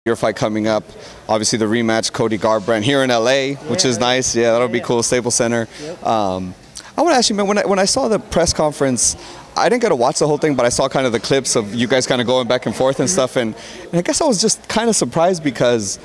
Your fight coming up, obviously the rematch, Cody Garbrandt here in LA, which is nice. Yeah, that'll be cool. Staples Center. Yep. I want to ask you, man, when I saw the press conference, I didn't get to watch the whole thing, but I saw kind of the clips of you guys kind of going back and forth and stuff, and I guess I was just kind of surprised because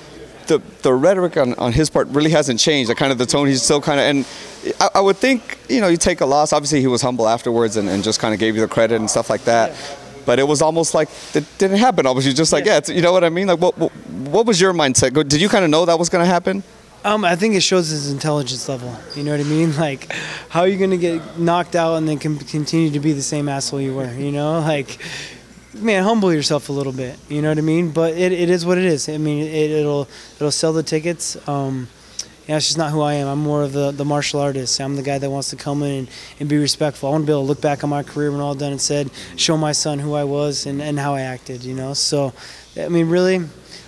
the rhetoric on his part really hasn't changed. The kind of the tone, he's still kind of, and I would think, you know, you take a loss. Obviously, he was humble afterwards and just kind of gave you the credit and stuff like that. Yeah. But it was almost like it didn't happen. Obviously, just like, yeah, you know what I mean? Like, what was your mindset? Did you kind of know that was going to happen? I think it shows his intelligence level. You know what I mean? Like, how are you going to get knocked out and then continue to be the same asshole you were? You know, like, man, humble yourself a little bit. You know what I mean? But it is what it is. I mean, it'll sell the tickets. Yeah, it's just not who I am. I'm more of the martial artist. I'm the guy that wants to come in and be respectful. I want to be able to look back on my career when all done and said, show my son who I was and how I acted, you know. So, I mean, really,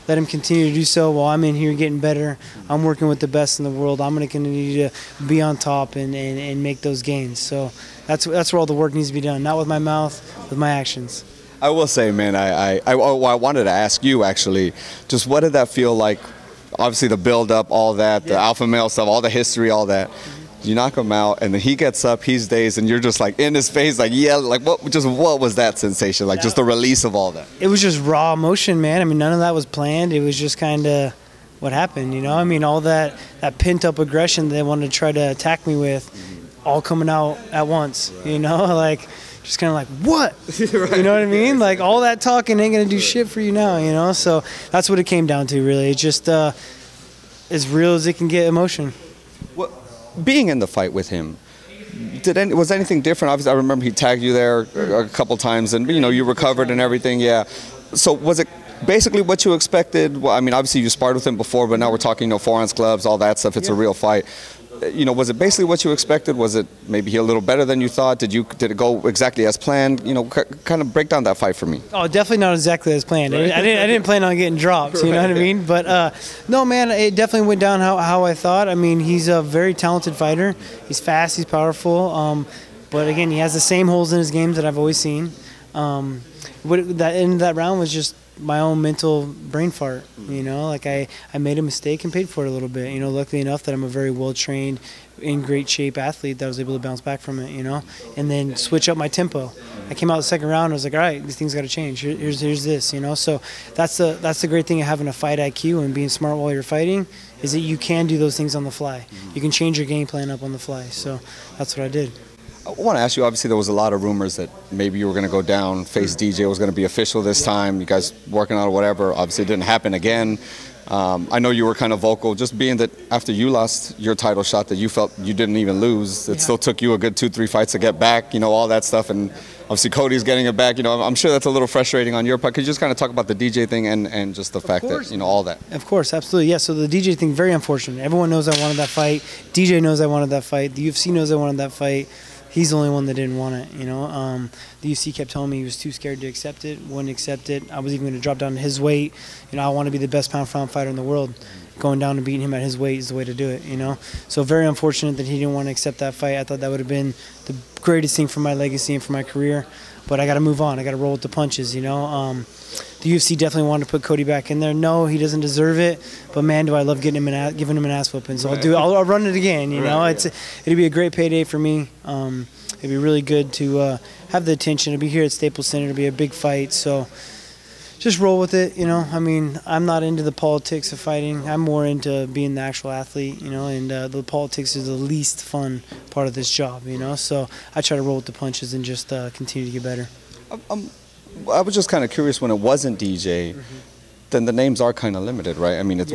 let him continue to do so while I'm in here getting better. I'm working with the best in the world. I'm going to continue to be on top and make those gains. So that's where all the work needs to be done, not with my mouth, with my actions. I will say, man, I wanted to ask you, actually, just what did that feel like? Obviously the build-up, all that, the alpha male stuff, all the history, all that. You knock him out, and then he gets up, he's dazed, and you're just like in his face, like, yeah, like what was that sensation? Like, just the release of all that? It was just raw emotion, man. I mean, none of that was planned. It was just kind of what happened, you know? I mean, all that pent-up aggression they wanted to try to attack me with, all coming out at once, you know? Like, just kind of like, what? Right. You know what I mean? Like, all that talking ain't going to do shit for you now, you know? So that's what it came down to, really. It's just as real as it can get emotion. Well, being in the fight with him, was anything different? Obviously, I remember he tagged you there a couple times, and, you know, you recovered and everything, yeah. So was it basically what you expected? Well, I mean, obviously you sparred with him before, but now we're talking, you know, 4-ounce gloves, all that stuff. It's a real fight. You know, was it basically what you expected? Was it maybe a little better than you thought? Did it go exactly as planned? You know, kind of break down that fight for me. Oh, definitely not exactly as planned. Right. I didn't plan on getting dropped. You know what I mean? But no, man, it definitely went down how I thought. I mean, he's a very talented fighter. He's fast. He's powerful. But again, he has the same holes in his game that I've always seen. That end of that round was just my own mental brain fart, you know, like I made a mistake and paid for it a little bit, you know, luckily enough that I'm a very well-trained, in great shape athlete that was able to bounce back from it, you know, and then switch up my tempo. I came out the second round, I was like, all right, these things got to change. Here's this, you know, so that's the great thing of having a fight IQ and being smart while you're fighting is that you can do those things on the fly. You can change your game plan up on the fly, so that's what I did. I want to ask you, obviously there was a lot of rumors that maybe you were going to go down, face DJ was going to be official this time, you guys working on it or whatever. Obviously it didn't happen again. I know you were kind of vocal, just being that after you lost your title shot that you felt you didn't even lose. It still took you a good 2-3 fights to get back, you know, all that stuff. And obviously Cody's getting it back, you know, I'm sure that's a little frustrating on your part. Could you just kind of talk about the DJ thing and just the fact that, you know, all that? Of course, absolutely. Yeah, so the DJ thing, very unfortunate. Everyone knows I wanted that fight. DJ knows I wanted that fight. The UFC knows I wanted that fight. He's the only one that didn't want it, you know. The UFC kept telling me he was too scared to accept it, wouldn't accept it. I was even going to drop down to his weight. You know, I want to be the best pound-for-pound fighter in the world. Going down and beating him at his weight is the way to do it, you know. So very unfortunate that he didn't want to accept that fight. I thought that would have been the greatest thing for my legacy and for my career. But I got to move on. I got to roll with the punches, you know. The UFC definitely wanted to put Cody back in there. No, he doesn't deserve it. But man, do I love giving him an ass whooping. So I'll run it again. You know, it'd be a great payday for me. It'd be really good to have the attention to be here at Staples Center. To be a big fight. So just roll with it. You know, I mean, I'm not into the politics of fighting. I'm more into being the actual athlete. You know, and the politics is the least fun part of this job. You know, so I try to roll with the punches and just continue to get better. I was just kind of curious when it wasn't DJ, then the names are kind of limited, right? I mean, it's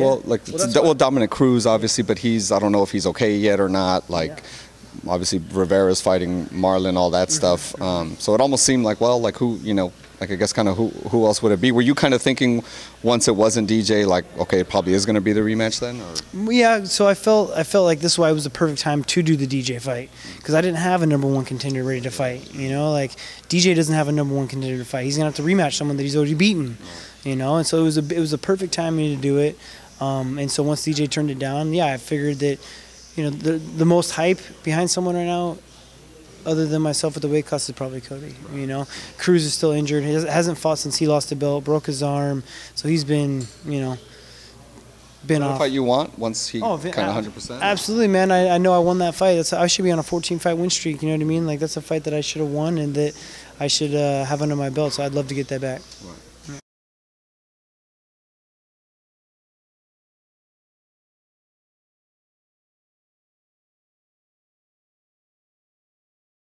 Dominic Cruz, obviously, but I don't know if he's okay yet or not. Like, obviously, Rivera's fighting Marlon, all that stuff. So it almost seemed like, well, like who, you know, like I guess kind of who else would it be? Were you kind of thinking once it wasn't DJ, like, okay, it probably is going to be the rematch then? Or? Yeah, so I felt like this was why it was the perfect time to do the DJ fight because I didn't have a #1 contender ready to fight. You know, like DJ doesn't have a #1 contender to fight. He's gonna have to rematch someone that he's already beaten. You know, and so it was a perfect timing to do it. And so once DJ turned it down, yeah, I figured that, you know, the most hype behind someone right now other than myself at the weight class is probably Coby. You know, Cruz is still injured. He hasn't fought since he lost the belt, broke his arm, so he's been, you know, been off. Fight you want once he kind of 100%? Absolutely, man. I know I won that fight. I should be on a 14-fight win streak. You know what I mean? Like, that's a fight that I should have won and that I should have under my belt. So I'd love to get that back. Right.